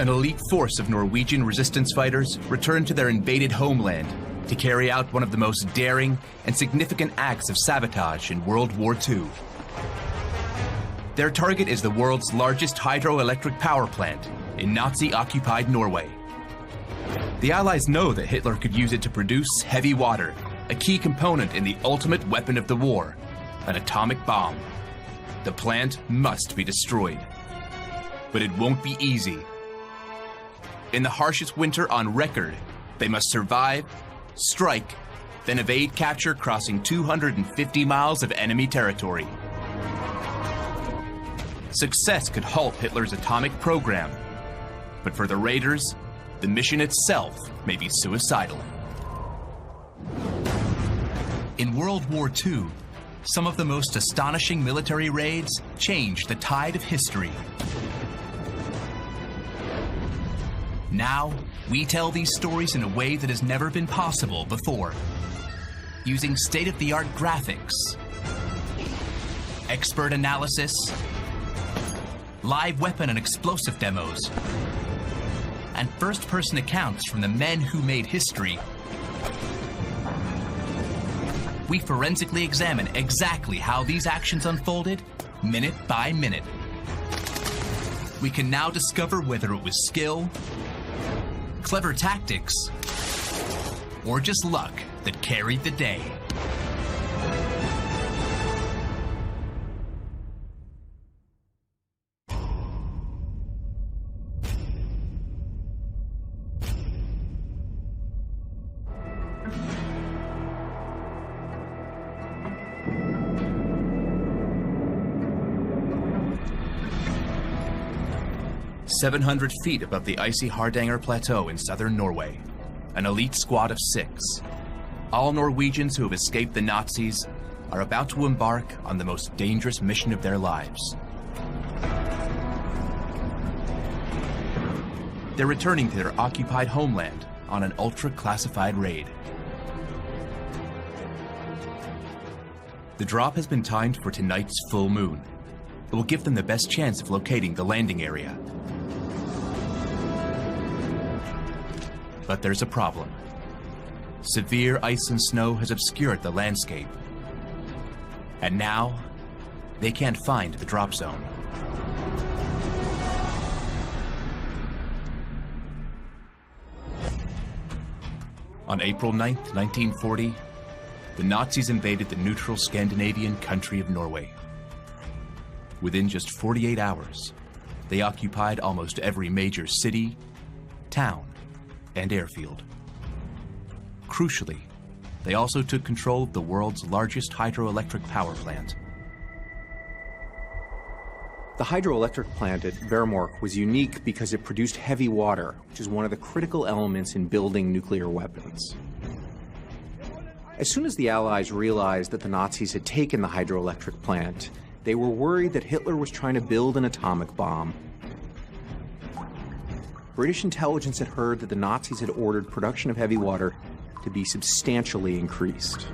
An elite force of Norwegian resistance fighters returned to their invaded homeland to carry out one of the most daring and significant acts of sabotage in World War II. Their target is the world's largest hydroelectric power plant in Nazi-occupied Norway. The Allies know that Hitler could use it to produce heavy water, a key component in the ultimate weapon of the war, an atomic bomb. The plant must be destroyed. But it won't be easy. In the harshest winter on record, they must survive, strike, then evade capture, crossing 250 miles of enemy territory. Success could halt Hitler's atomic program, but for the raiders, the mission itself may be suicidal. In World War II, some of the most astonishing military raids changed the tide of history. Now, we tell these stories in a way that has never been possible before, using state-of-the-art graphics, expert analysis, live weapon and explosive demos, and first-person accounts from the men who made history. We forensically examine exactly how these actions unfolded, minute by minute. We can now discover whether it was skill, clever tactics, or just luck that carried the day. "700 feet above the icy Hardanger Plateau in southern Norway, an elite squad of 6. All Norwegians who have escaped the Nazis are about to embark on the most dangerous mission of their lives. They're returning to their occupied homeland on an ultra-classified raid. The drop has been timed for tonight's full moon. It will give them the best chance of locating the landing area. But there's a problem. Severe ice and snow has obscured the landscape. And now, they can't find the drop zone. On April 9th, 1940, the Nazis invaded the neutral Scandinavian country of Norway. Within just 48 hours, they occupied almost every major city, town, and airfield. Crucially, they also took control of the world's largest hydroelectric power plant. The hydroelectric plant at Vermork was unique because it produced heavy water, which is one of the critical elements in building nuclear weapons. As soon as the Allies realized that the Nazis had taken the hydroelectric plant, they were worried that Hitler was trying to build an atomic bomb. British intelligence had heard that the Nazis had ordered production of heavy water to be substantially increased.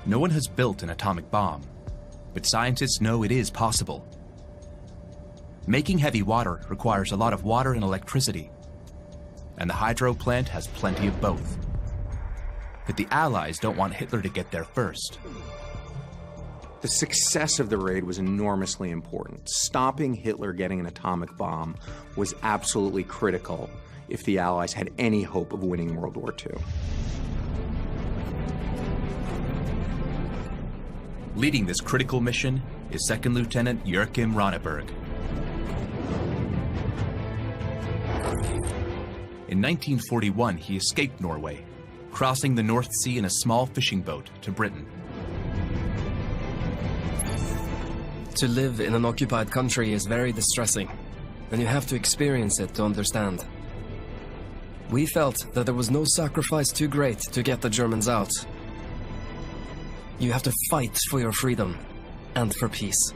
No one has built an atomic bomb, but scientists know it is possible. Making heavy water requires a lot of water and electricity, and the hydro plant has plenty of both. But the Allies don't want Hitler to get there first. The success of the raid was enormously important. Stopping Hitler getting an atomic bomb was absolutely critical if the Allies had any hope of winning World War II. Leading this critical mission is Second Lieutenant Joachim Ronneberg. In 1941, he escaped Norway, crossing the North Sea in a small fishing boat to Britain. To live in an occupied country is very distressing, and you have to experience it to understand. We felt that there was no sacrifice too great to get the Germans out. You have to fight for your freedom and for peace.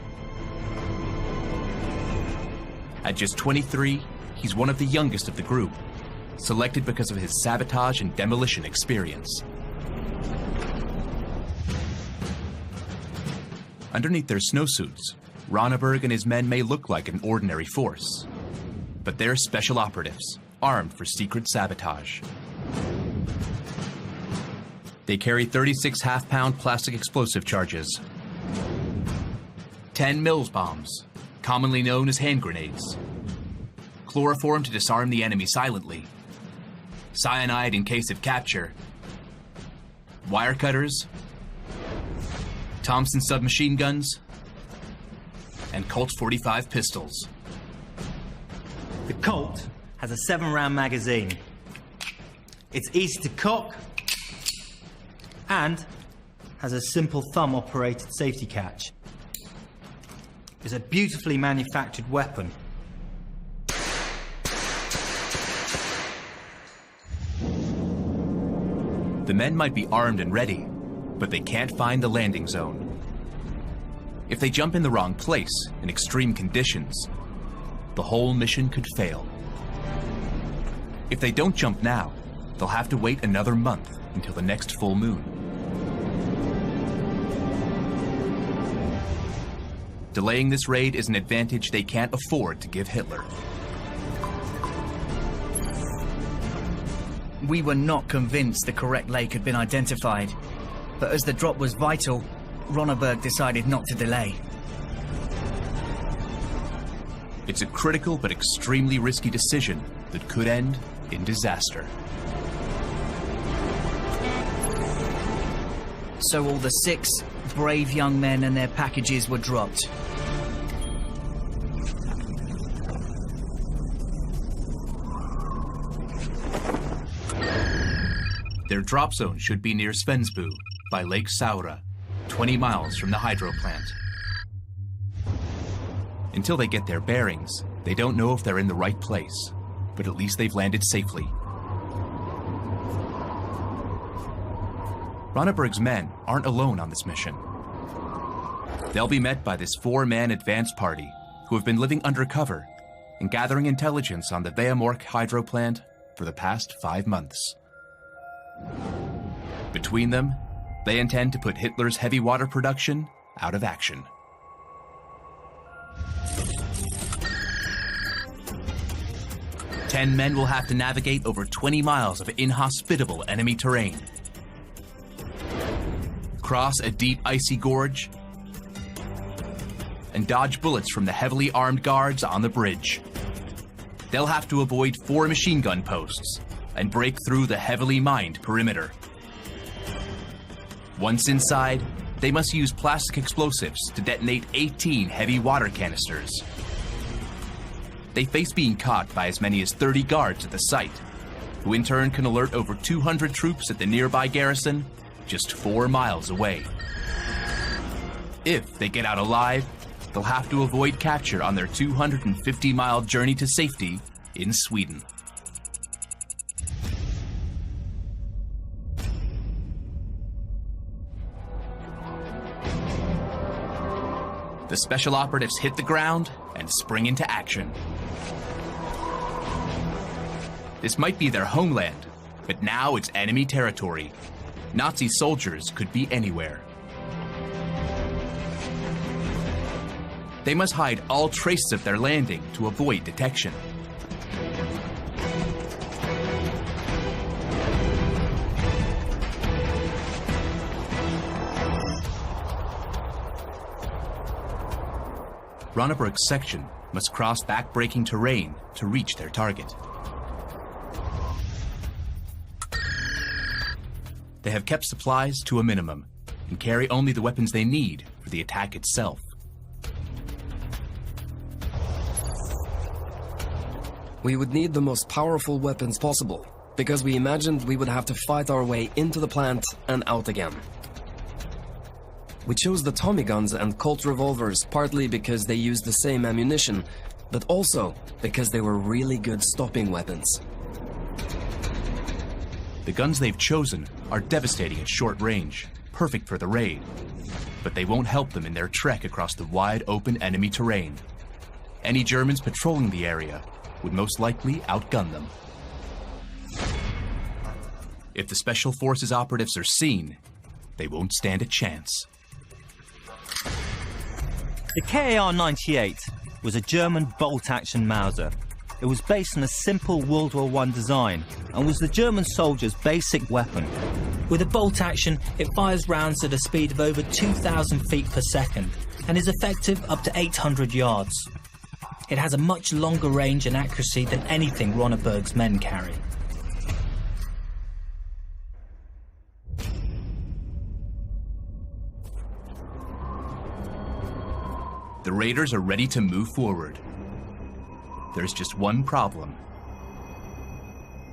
At just 23, he's one of the youngest of the group, selected because of his sabotage and demolition experience. Underneath their snowsuits, Ronneberg and his men may look like an ordinary force, but they're special operatives, armed for secret sabotage. They carry 36 half-pound plastic explosive charges, 10 Mills bombs, commonly known as hand grenades, chloroform to disarm the enemy silently, cyanide in case of capture, wire cutters, Thompson submachine guns, and Colt 45 pistols. The Colt has a 7-round magazine. It's easy to cock and has a simple thumb-operated safety catch. It's a beautifully manufactured weapon. The men might be armed and ready, but they can't find the landing zone. If they jump in the wrong place in extreme conditions, the whole mission could fail. If they don't jump now, they'll have to wait another month until the next full moon. Delaying this raid is an advantage they can't afford to give Hitler. We were not convinced the correct lake had been identified, but as the drop was vital, Ronneberg decided not to delay. It's a critical but extremely risky decision that could end in disaster. So all the 6 brave young men and their packages were dropped. Their drop zone should be near Svensbu, by Lake Saura, 20 miles from the hydro plant. Until they get their bearings, they don't know if they're in the right place, but at least they've landed safely. Ronneberg's men aren't alone on this mission. They'll be met by this 4-man advance party who have been living undercover and gathering intelligence on the Veamork hydro plant for the past 5 months. Between them, they intend to put Hitler's heavy water production out of action. Ten men will have to navigate over 20 miles of inhospitable enemy terrain, cross a deep icy gorge, and dodge bullets from the heavily armed guards on the bridge. They'll have to avoid 4 machine gun posts and break through the heavily mined perimeter. Once inside, they must use plastic explosives to detonate 18 heavy water canisters. They face being caught by as many as 30 guards at the site, who in turn can alert over 200 troops at the nearby garrison just 4 miles away. If they get out alive, they'll have to avoid capture on their 250-mile journey to safety in Sweden. The special operatives hit the ground and spring into action. This might be their homeland, but now it's enemy territory. Nazi soldiers could be anywhere. They must hide all traces of their landing to avoid detection. Ronneberg's section must cross back-breaking terrain to reach their target. They have kept supplies to a minimum and carry only the weapons they need for the attack itself. We would need the most powerful weapons possible, because we imagined we would have to fight our way into the plant and out again. We chose the Tommy guns and Colt revolvers partly because they used the same ammunition, but also because they were really good stopping weapons. The guns they've chosen are devastating at short range, perfect for the raid, but they won't help them in their trek across the wide open enemy terrain. Any Germans patrolling the area would most likely outgun them. If the Special Forces operatives are seen, they won't stand a chance. The KAR-98 was a German bolt-action Mauser. It was based on a simple World War I design and was the German soldiers' basic weapon. With a bolt action, it fires rounds at a speed of over 2,000 feet per second and is effective up to 800 yards. It has a much longer range and accuracy than anything Ronneberg's men carry. The raiders are ready to move forward. There's just one problem.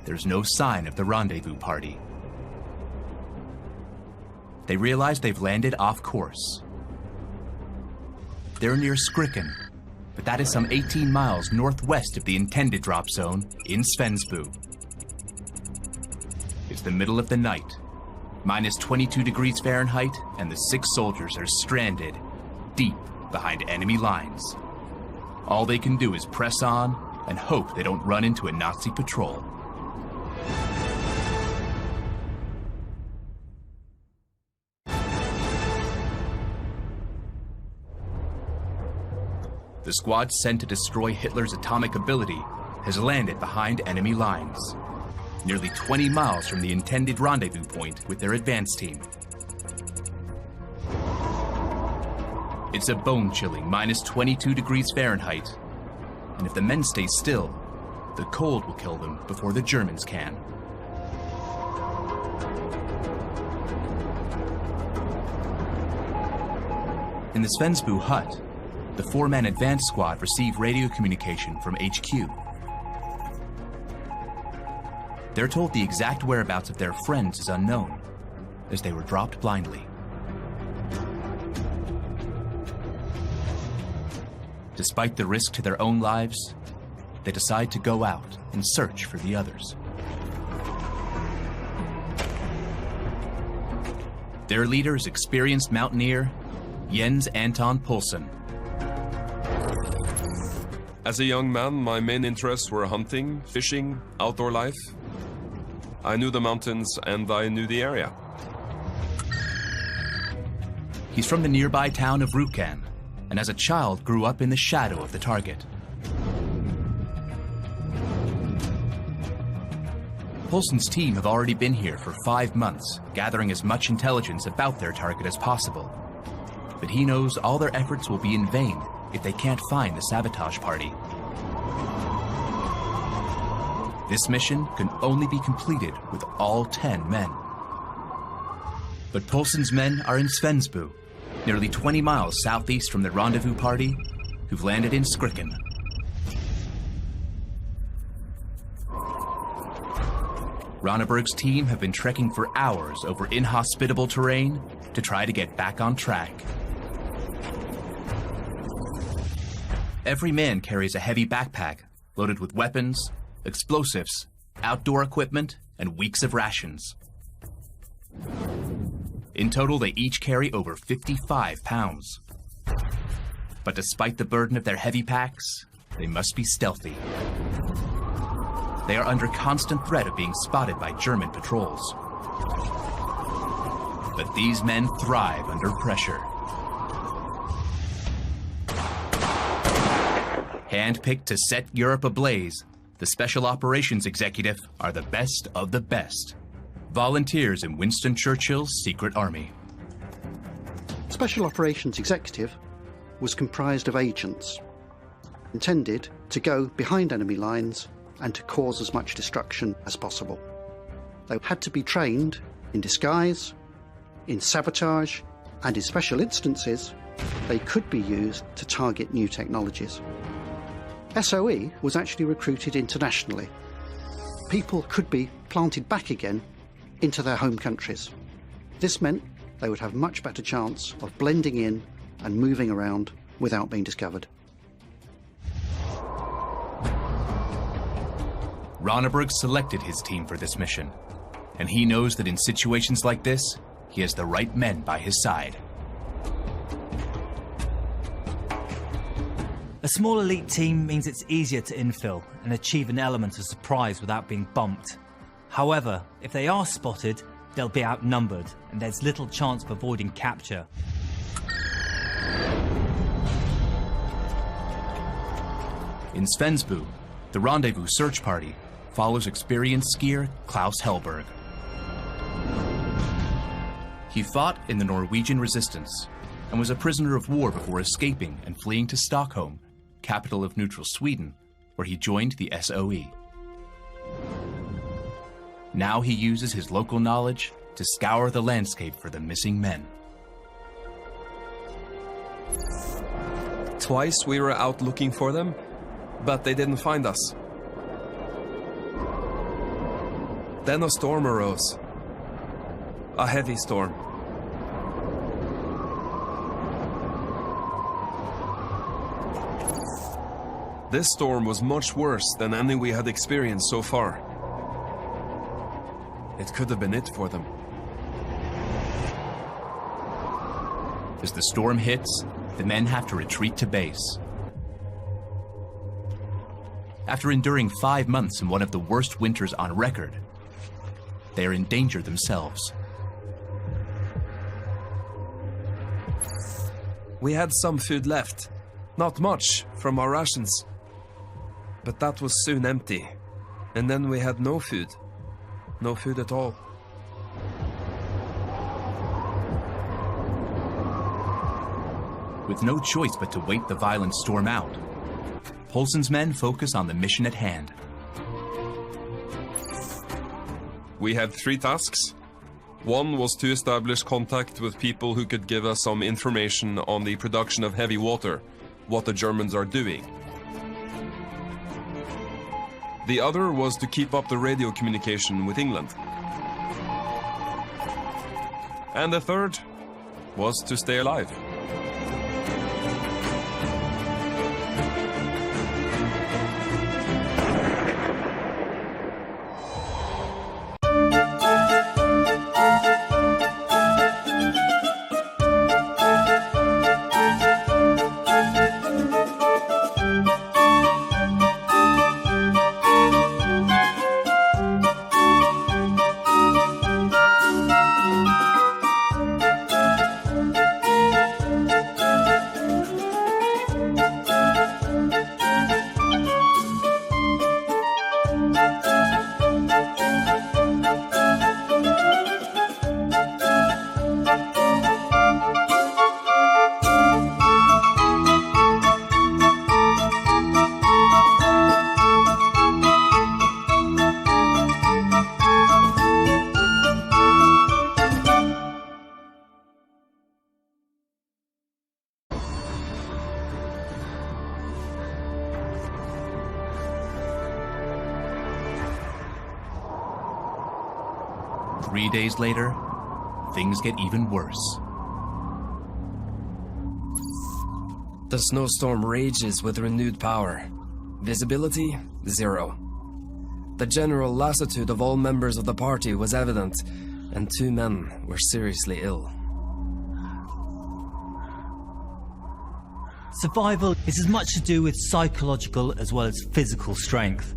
There's no sign of the rendezvous party. They realize they've landed off course. They're near Skrikken, but that is some 18 miles northwest of the intended drop zone in Svensbu. It's the middle of the night, minus 22 degrees Fahrenheit, and the 6 soldiers are stranded deep behind enemy lines. All they can do is press on and hope they don't run into a Nazi patrol. The squad sent to destroy Hitler's atomic ability has landed behind enemy lines, nearly 20 miles from the intended rendezvous point with their advance team. It's a bone-chilling minus 22 degrees Fahrenheit, and if the men stay still, the cold will kill them before the Germans can. In the Svensbu hut, the 4-man advance squad receive radio communication from HQ. They're told the exact whereabouts of their friends is unknown, as they were dropped blindly. Despite the risk to their own lives, they decide to go out and search for the others. Their leader is experienced mountaineer Jens Anton Poulsen. As a young man, my main interests were hunting, fishing, outdoor life. I knew the mountains and I knew the area. He's from the nearby town of Rjukan, and as a child grew up in the shadow of the target. Poulsen's team have already been here for 5 months, gathering as much intelligence about their target as possible. But he knows all their efforts will be in vain if they can't find the Sabotage party. This mission can only be completed with all 10 men. But Poulsen's men are in Svensbu, nearly 20 miles southeast from the rendezvous party, who've landed in Skrikken. Ronneberg's team have been trekking for hours over inhospitable terrain to try to get back on track. Every man carries a heavy backpack loaded with weapons, explosives, outdoor equipment, and weeks of rations. In total, they each carry over 55 pounds. But despite the burden of their heavy packs, they must be stealthy. They are under constant threat of being spotted by German patrols. But these men thrive under pressure. Handpicked to set Europe ablaze, the Special Operations Executive are the best of the best. Volunteers in Winston Churchill's Secret Army. Special Operations Executive was comprised of agents, intended to go behind enemy lines and to cause as much destruction as possible. They had to be trained in disguise, in sabotage, and in special instances, they could be used to target new technologies. SOE was actually recruited internationally. People could be planted back again into their home countries. This meant they would have much better chance of blending in and moving around without being discovered. Ronneberg selected his team for this mission, and he knows that in situations like this, he has the right men by his side. A small elite team means it's easier to infill and achieve an element of surprise without being bumped. However, if they are spotted, they'll be outnumbered, and there's little chance of avoiding capture. In Svensbu, the rendezvous search party follows experienced skier Klaus Hellberg. He fought in the Norwegian resistance and was a prisoner of war before escaping and fleeing to Stockholm, capital of neutral Sweden, where he joined the SOE. Now he uses his local knowledge to scour the landscape for the missing men. Twice we were out looking for them, but they didn't find us. Then a storm arose. A heavy storm. This storm was much worse than any we had experienced so far. It could have been it for them. As the storm hits, the men have to retreat to base. After enduring 5 months in one of the worst winters on record, they are in danger themselves. We had some food left. Not much from our rations. But that was soon empty. And then we had no food. No food at all. With no choice but to wait the violent storm out, Poulsen's men focus on the mission at hand. We had 3 tasks. One was to establish contact with people who could give us some information on the production of heavy water, what the Germans are doing. The other was to keep up the radio communication with England. And the third was to stay alive. Three days later, things get even worse. The snowstorm rages with renewed power. Visibility, 0. The general lassitude of all members of the party was evident, and 2 men were seriously ill. Survival is as much to do with psychological as well as physical strength.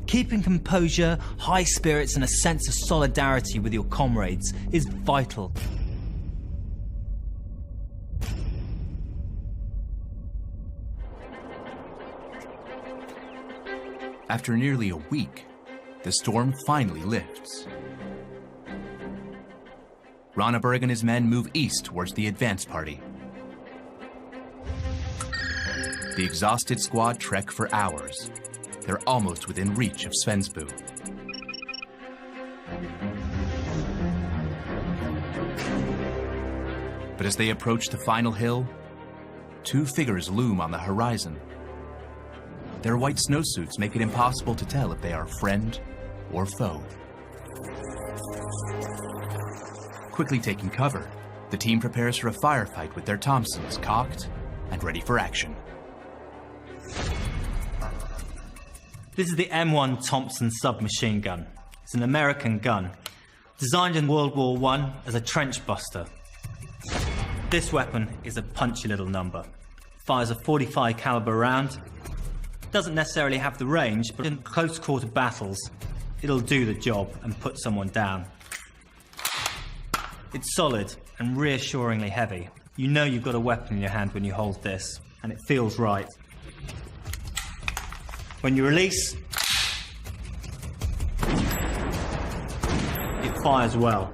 Keeping composure, high spirits and a sense of solidarity with your comrades is vital. After nearly a week, the storm finally lifts. Ronneberg and his men move east towards the advance party. The exhausted squad trek for hours. They're almost within reach of Svensbu. But as they approach the final hill, 2 figures loom on the horizon. Their white snowsuits make it impossible to tell if they are friend or foe. Quickly taking cover, the team prepares for a firefight with their Thompsons cocked and ready for action. This is the M1 Thompson submachine gun. It's an American gun, designed in World War I as a trench buster. This weapon is a punchy little number. Fires a .45 caliber round. Doesn't necessarily have the range, but in close quarter battles, it'll do the job and put someone down. It's solid and reassuringly heavy. You know you've got a weapon in your hand when you hold this, and it feels right. When you release, it fires well.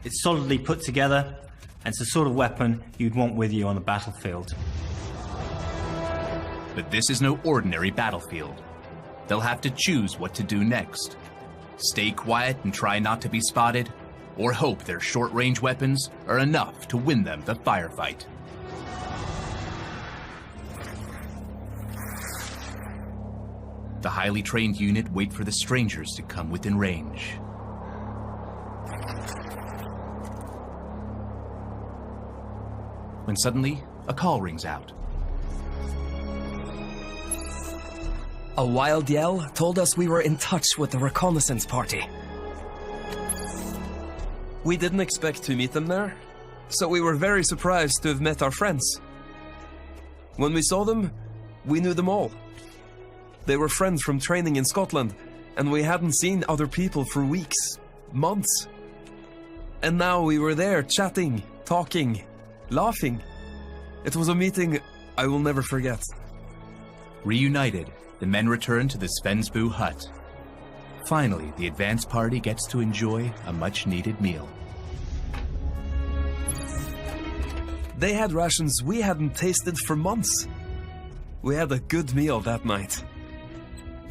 It's solidly put together, and it's the sort of weapon you'd want with you on the battlefield. But this is no ordinary battlefield. They'll have to choose what to do next. Stay quiet and try not to be spotted, or hope their short-range weapons are enough to win them the firefight. The highly trained unit wait for the strangers to come within range. When suddenly, a call rings out. A wild yell told us we were in touch with the reconnaissance party. We didn't expect to meet them there, so we were very surprised to have met our friends. When we saw them, we knew them all. They were friends from training in Scotland, and we hadn't seen other people for weeks, months. And now we were there chatting, talking, laughing. It was a meeting I will never forget. Reunited, the men return to the Svensbu hut. Finally, the advance party gets to enjoy a much-needed meal. They had rations we hadn't tasted for months. We had a good meal that night.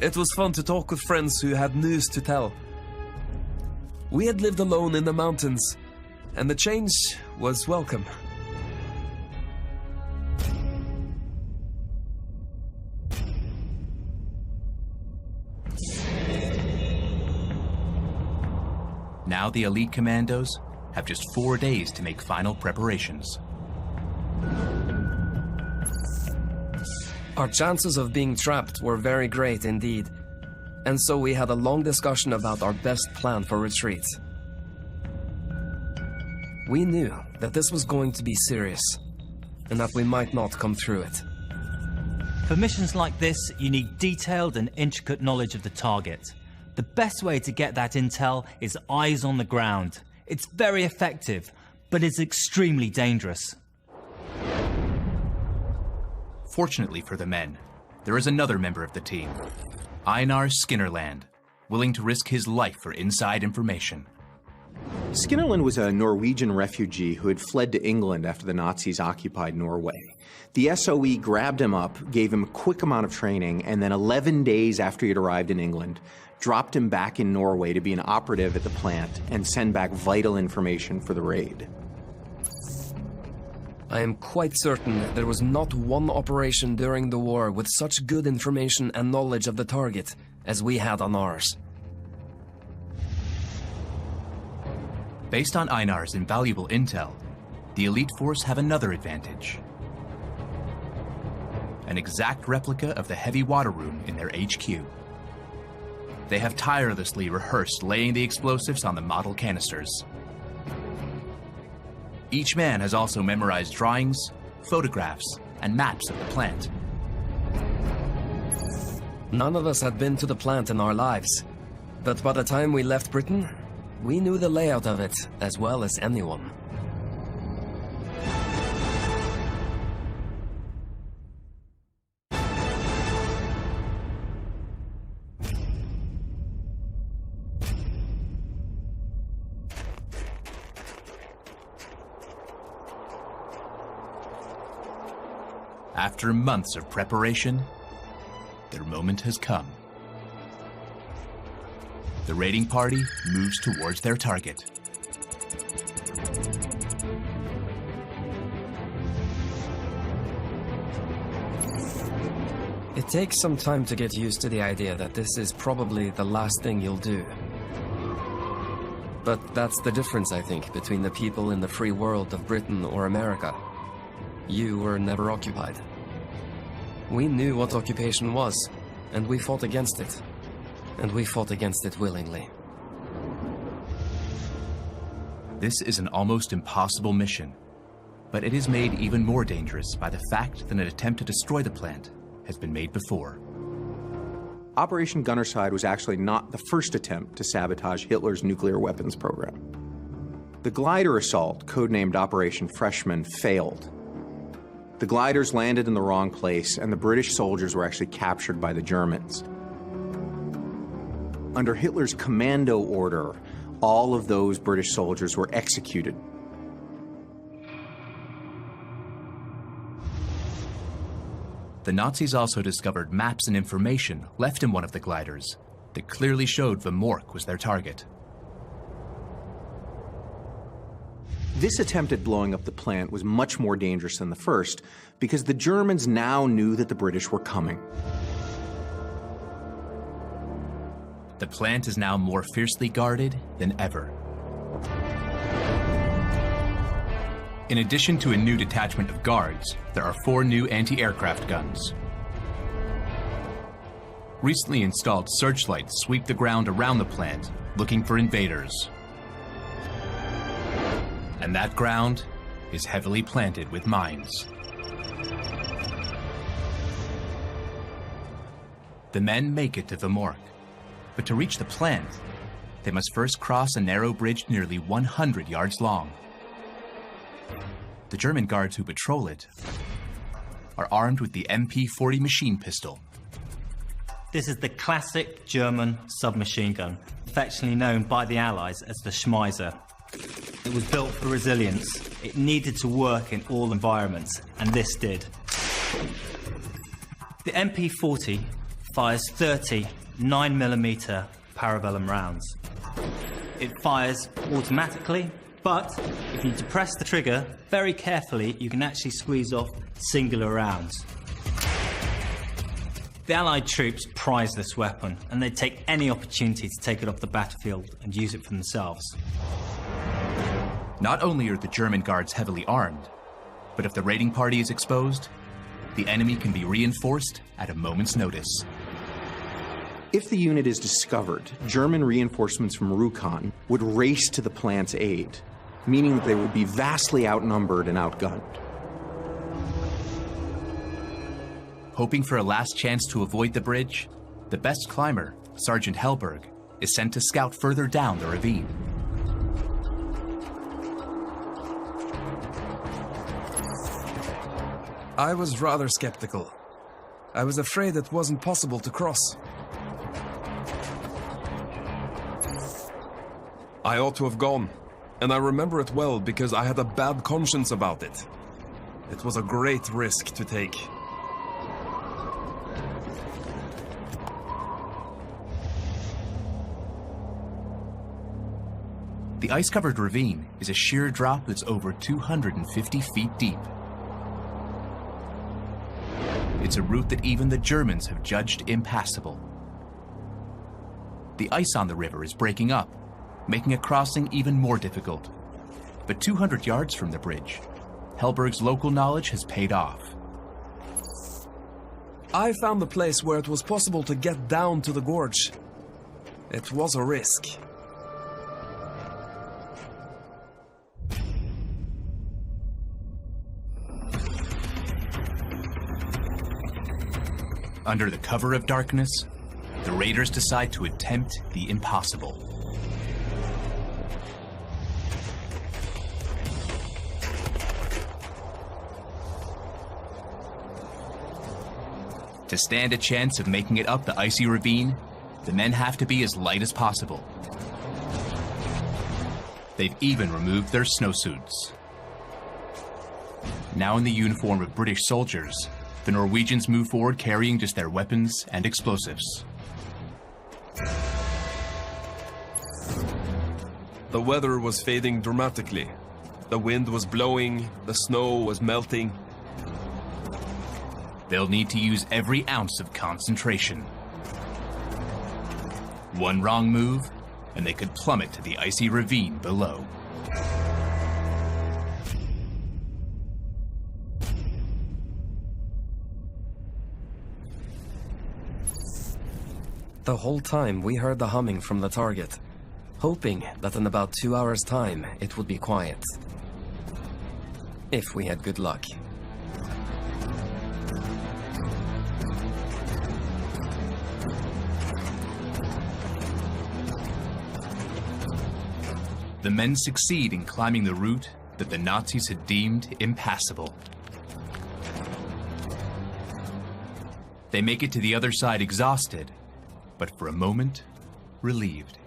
It was fun to talk with friends who had news to tell. We had lived alone in the mountains, and the change was welcome. Now the elite commandos have just 4 days to make final preparations. Our chances of being trapped were very great indeed, and so we had a long discussion about our best plan for retreat. We knew that this was going to be serious, and that we might not come through it. For missions like this, you need detailed and intricate knowledge of the target. The best way to get that intel is eyes on the ground. It's very effective, but it's extremely dangerous. Fortunately for the men, there is another member of the team, Einar Skinnerland, willing to risk his life for inside information. Skinnerland was a Norwegian refugee who had fled to England after the Nazis occupied Norway. The SOE grabbed him up, gave him a quick amount of training, and then 11 days after he'd arrived in England, dropped him back in Norway to be an operative at the plant and send back vital information for the raid. I am quite certain there was not one operation during the war with such good information and knowledge of the target as we had on ours. Based on Einar's invaluable intel, the elite force have another advantage. An exact replica of the heavy water room in their HQ. They have tirelessly rehearsed laying the explosives on the model canisters. Each man has also memorized drawings, photographs, and maps of the plant. None of us had been to the plant in our lives, but by the time we left Britain, we knew the layout of it as well as anyone. After months of preparation, their moment has come. The raiding party moves towards their target. It takes some time to get used to the idea that this is probably the last thing you'll do. But that's the difference, I think, between the people in the free world of Britain or America. You were never occupied. We knew what occupation was, and we fought against it. And we fought against it willingly. This is an almost impossible mission, but it is made even more dangerous by the fact that an attempt to destroy the plant has been made before. Operation Gunnerside was actually not the first attempt to sabotage Hitler's nuclear weapons program. The glider assault, codenamed Operation Freshman, failed. The gliders landed in the wrong place, and the British soldiers were actually captured by the Germans. Under Hitler's commando order, all of those British soldiers were executed. The Nazis also discovered maps and information left in one of the gliders that clearly showed Vemork was their target. This attempt at blowing up the plant was much more dangerous than the first because the Germans now knew that the British were coming. The plant is now more fiercely guarded than ever. In addition to a new detachment of guards, there are 4 new anti-aircraft guns. Recently installed searchlights sweep the ground around the plant, looking for invaders. And that ground is heavily planted with mines. The men make it to Vemork, but to reach the plant, they must first cross a narrow bridge nearly 100 yards long. The German guards who patrol it are armed with the MP-40 machine pistol. This is the classic German submachine gun, affectionately known by the Allies as the Schmeiser. It was built for resilience. It needed to work in all environments, and this did. The MP-40 fires 30 9mm parabellum rounds. It fires automatically, but if you depress the trigger very carefully, you can actually squeeze off singular rounds. The Allied troops prize this weapon, and they'd take any opportunity to take it off the battlefield and use it for themselves. Not only are the German guards heavily armed, but if the raiding party is exposed, the enemy can be reinforced at a moment's notice. If the unit is discovered, German reinforcements from Rjukan would race to the plant's aid, meaning that they would be vastly outnumbered and outgunned. Hoping for a last chance to avoid the bridge, the best climber, Sergeant Hellberg, is sent to scout further down the ravine. I was rather skeptical. I was afraid it wasn't possible to cross. I ought to have gone, and I remember it well because I had a bad conscience about it. It was a great risk to take. The ice-covered ravine is a sheer drop that's over 250 feet deep. It's a route that even the Germans have judged impassable. The ice on the river is breaking up, making a crossing even more difficult. But 200 yards from the bridge, Hellberg's local knowledge has paid off. I found the place where it was possible to get down to the gorge. It was a risk. Under the cover of darkness, the raiders decide to attempt the impossible. To stand a chance of making it up the icy ravine, the men have to be as light as possible. They've even removed their snowsuits. Now in the uniform of British soldiers, the Norwegians move forward carrying just their weapons and explosives. The weather was fading dramatically. The wind was blowing, the snow was melting. They'll need to use every ounce of concentration. One wrong move, and they could plummet to the icy ravine below. The whole time we heard the humming from the target, hoping that in about 2 hours' time it would be quiet. If we had good luck. The men succeed in climbing the route that the Nazis had deemed impassable. They make it to the other side exhausted, but for a moment, relieved.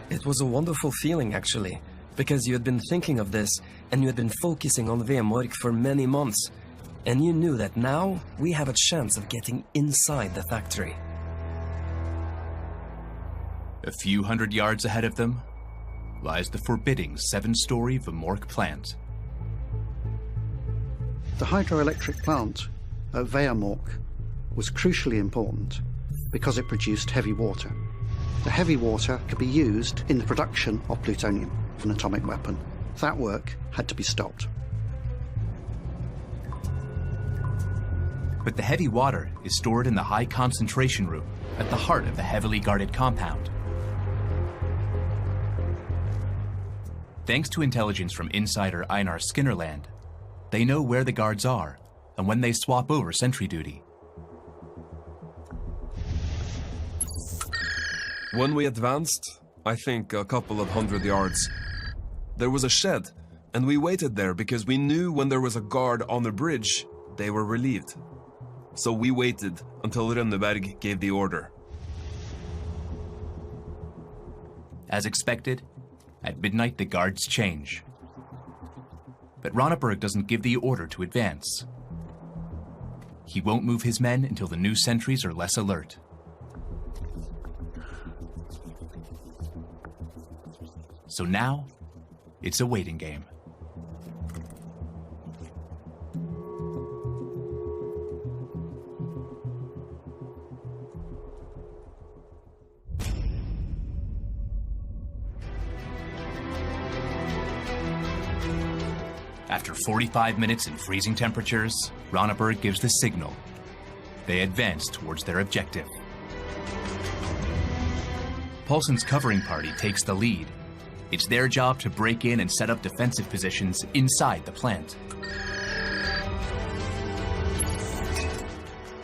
It was a wonderful feeling, actually, because you had been thinking of this, and you had been focusing on Vemork for many months, and you knew that now we have a chance of getting inside the factory. A few hundred yards ahead of them lies the forbidding 7-story Vemork plant. The hydroelectric plant at Vemork was crucially important because it produced heavy water. The heavy water could be used in the production of plutonium, an atomic weapon. That work had to be stopped. But the heavy water is stored in the high concentration room at the heart of the heavily guarded compound. Thanks to intelligence from insider Einar Skinnerland, they know where the guards are and when they swap over sentry duty. When we advanced, I think a couple of 100 yards, there was a shed, and we waited there because we knew when there was a guard on the bridge, they were relieved. So we waited until Rønneberg gave the order. As expected, at midnight the guards change. But Rønneberg doesn't give the order to advance. He won't move his men until the new sentries are less alert. So now, it's a waiting game. After 45 minutes in freezing temperatures, Rønneberg gives the signal. They advance towards their objective. Paulson's covering party takes the lead. It's their job to break in and set up defensive positions inside the plant.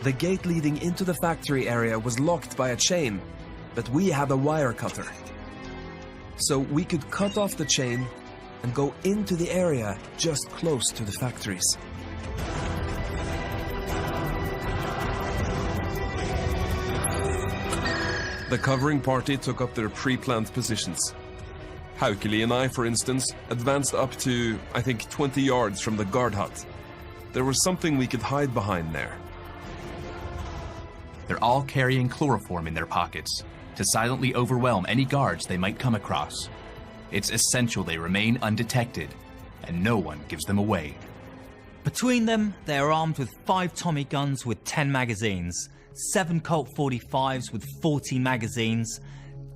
The gate leading into the factory area was locked by a chain, but we had a wire cutter. So we could cut off the chain and go into the area just close to the factories. The covering party took up their pre-planned positions. Haukeli and I, for instance, advanced up to, I think, 20 yards from the guard hut. There was something we could hide behind there. They're all carrying chloroform in their pockets to silently overwhelm any guards they might come across. It's essential they remain undetected, and no one gives them away. Between them, they are armed with 5 Tommy guns with 10 magazines, 7 Colt 45s with 40 magazines,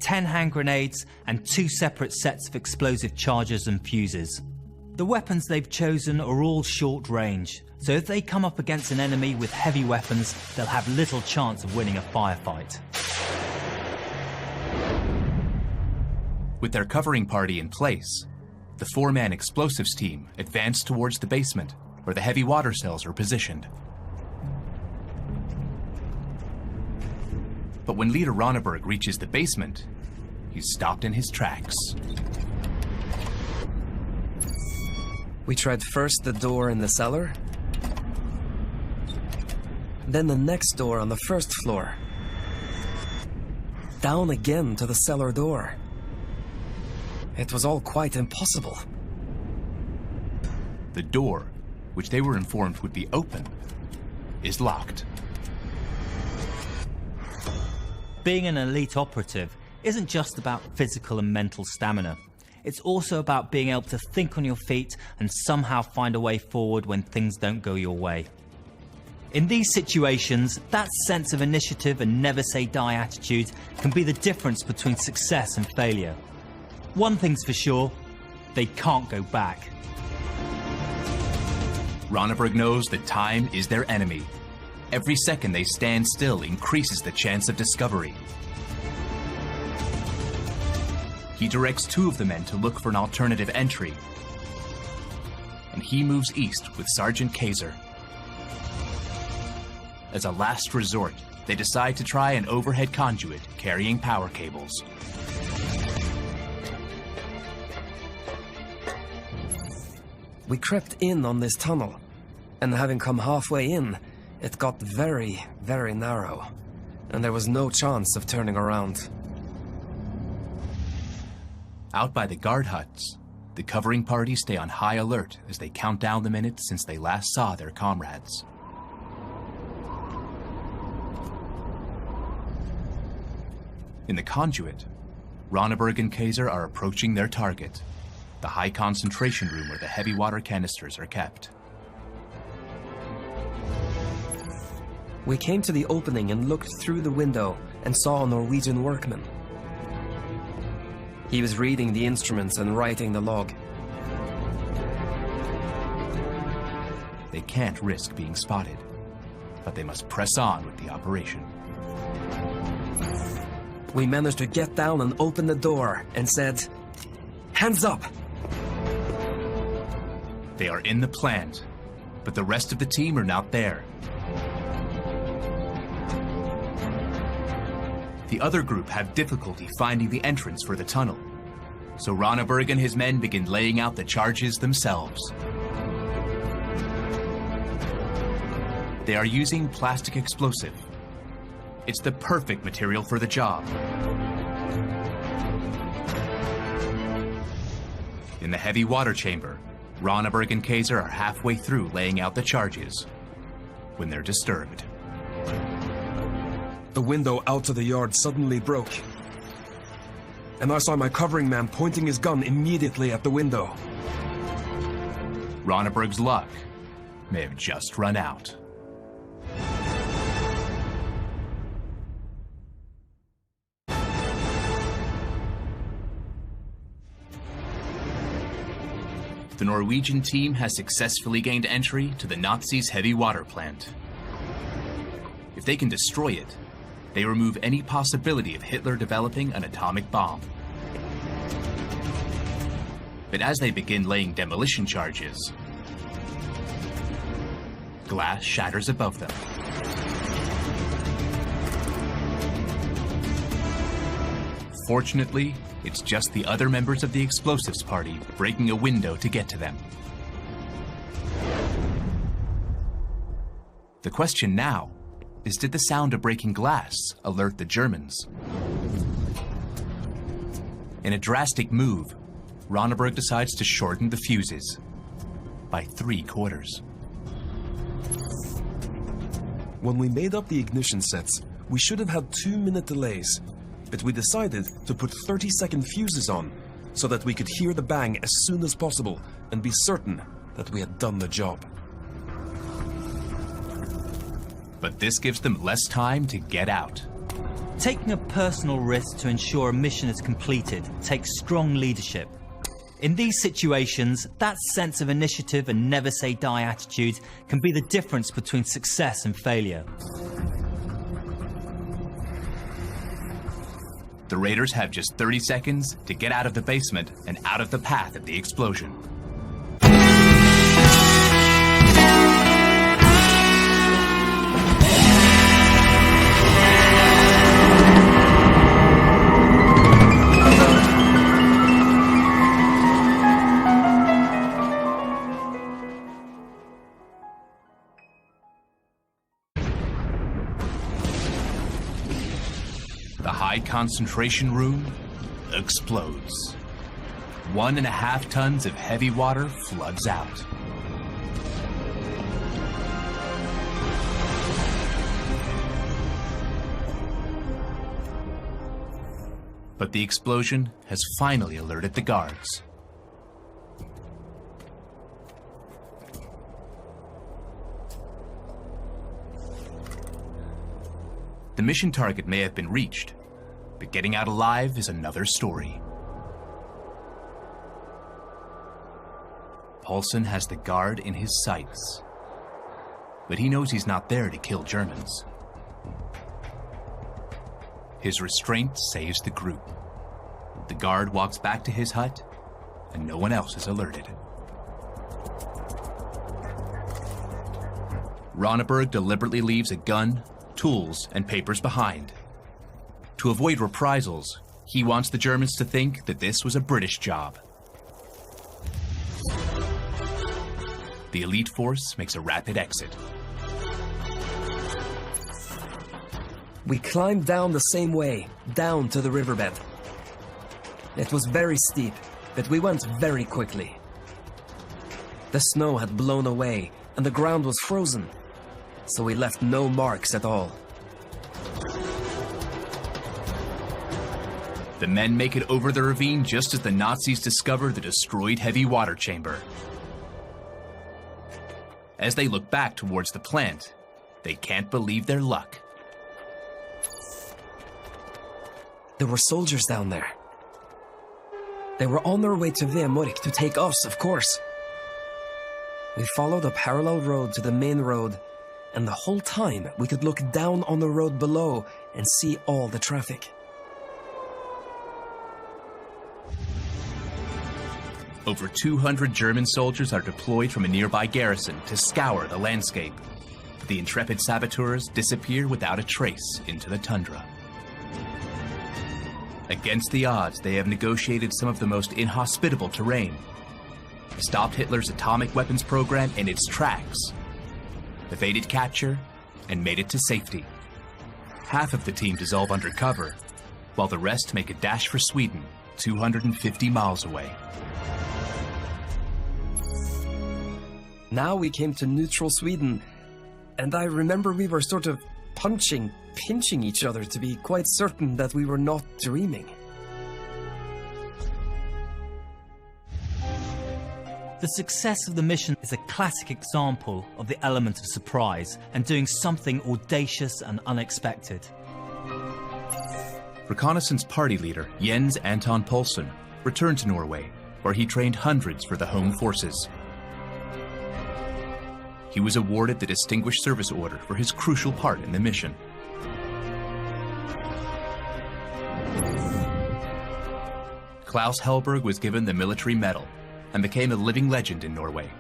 10 hand grenades, and 2 separate sets of explosive charges and fuses. The weapons they've chosen are all short range, so if they come up against an enemy with heavy weapons, they'll have little chance of winning a firefight. With their covering party in place, the 4-man explosives team advanced towards the basement, where the heavy water cells are positioned. But when leader Rønneberg reaches the basement, he's stopped in his tracks. We tried first the door in the cellar, then the next door on the first floor, down again to the cellar door. It was all quite impossible. The door, which they were informed would be open, is locked. Being an elite operative isn't just about physical and mental stamina. It's also about being able to think on your feet and somehow find a way forward when things don't go your way. In these situations, that sense of initiative and never say die attitude can be the difference between success and failure. One thing's for sure, they can't go back. Rønneberg knows that time is their enemy. Every second they stand still increases the chance of discovery. He directs 2 of the men to look for an alternative entry, and he moves east with Sergeant Kaiser. As a last resort, they decide to try an overhead conduit carrying power cables. We crept in on this tunnel, And having come halfway in, it got very, very narrow, and there was no chance of turning around. Out by the guard huts, the covering parties stay on high alert as they count down the minutes since they last saw their comrades. In the conduit, Ronneberg and Kaiser are approaching their target, the high concentration room where the heavy water canisters are kept. We came to the opening and looked through the window and saw a Norwegian workman. He was reading the instruments and writing the log. They can't risk being spotted, but they must press on with the operation. We managed to get down and open the door and said, "Hands up!" They are in the plant, but the rest of the team are not there. The other group have difficulty finding the entrance for the tunnel, so Ronneberg and his men begin laying out the charges themselves. They are using plastic explosive. It's the perfect material for the job. In the heavy water chamber, Ronneberg and Kaiser are halfway through laying out the charges when they're disturbed. The window out to the yard suddenly broke, and I saw my covering man pointing his gun immediately at the window. Ronneberg's luck may have just run out. The Norwegian team has successfully gained entry to the Nazis' heavy water plant. If they can destroy it, they remove any possibility of Hitler developing an atomic bomb. But as they begin laying demolition charges, glass shatters above them. Fortunately, it's just the other members of the explosives party breaking a window to get to them. The question now is, did the sound of breaking glass alert the Germans? In a drastic move, Ronneberg decides to shorten the fuses by 3/4. When we made up the ignition sets, we should have had 2-minute delays, but we decided to put 30-second fuses on so that we could hear the bang as soon as possible and be certain that we had done the job. But this gives them less time to get out. Taking a personal risk to ensure a mission is completed takes strong leadership. In these situations, that sense of initiative and never say die attitude can be the difference between success and failure. The raiders have just 30 seconds to get out of the basement and out of the path of the explosion. The high concentration room explodes. 1.5 tons of heavy water floods out. But the explosion has finally alerted the guards. The mission target may have been reached, but getting out alive is another story. Paulson has the guard in his sights, but he knows he's not there to kill Germans. His restraint saves the group. The guard walks back to his hut, and no one else is alerted. Ronneberg deliberately leaves a gun, tools, and papers behind. To avoid reprisals, he wants the Germans to think that this was a British job. the elite force makes a rapid exit. We climbed down the same way, down to the riverbed. It was very steep, but we went very quickly. The snow had blown away, and the ground was frozen, so we left no marks at all. The men make it over the ravine just as the Nazis discover the destroyed heavy water chamber. As they look back towards the plant, they can't believe their luck. There were soldiers down there. They were on their way to Vemork to take us, of course. We followed a parallel road to the main road, and the whole time we could look down on the road below and see all the traffic. Over 200 German soldiers are deployed from a nearby garrison to scour the landscape. The intrepid saboteurs disappear without a trace into the tundra. Against the odds, they have negotiated some of the most inhospitable terrain, stopped Hitler's atomic weapons program in its tracks, evaded capture, and made it to safety. Half of the team dissolve under cover, while the rest make a dash for Sweden, 250 miles away. Now we came to neutral Sweden, and I remember we were sort of pinching each other to be quite certain that we were not dreaming. The success of the mission is a classic example of the element of surprise and doing something audacious and unexpected. Reconnaissance party leader Jens Anton Poulsen returned to Norway, where he trained hundreds for the home forces. He was awarded the Distinguished Service Order for his crucial part in the mission. Klaus Hellberg was given the military medal and became a living legend in Norway.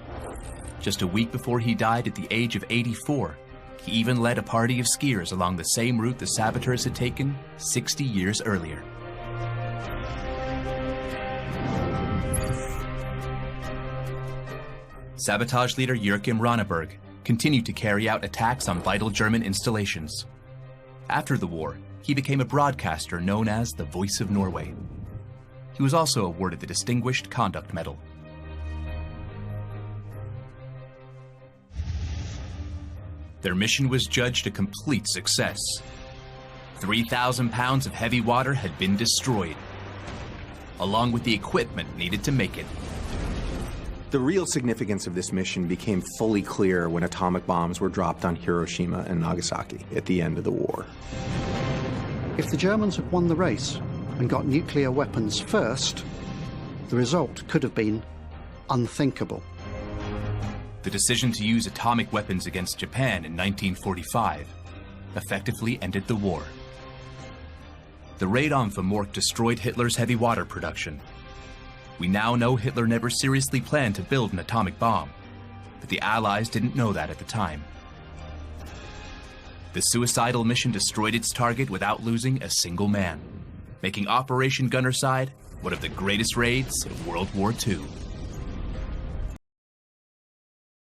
Just a week before he died at the age of 84, he even led a party of skiers along the same route the saboteurs had taken 60 years earlier. Sabotage leader Joachim Ronneberg continued to carry out attacks on vital German installations. After the war, he became a broadcaster known as the Voice of Norway. He was also awarded the Distinguished Conduct Medal. Their mission was judged a complete success. 3,000 pounds of heavy water had been destroyed, along with the equipment needed to make it. The real significance of this mission became fully clear when atomic bombs were dropped on Hiroshima and Nagasaki at the end of the war. If the Germans had won the race and got nuclear weapons first, the result could have been unthinkable. The decision to use atomic weapons against Japan in 1945 effectively ended the war. The raid on Vemork destroyed Hitler's heavy water production. We now know Hitler never seriously planned to build an atomic bomb, but the Allies didn't know that at the time. The suicidal mission destroyed its target without losing a single man, making Operation Gunnerside one of the greatest raids of World War II.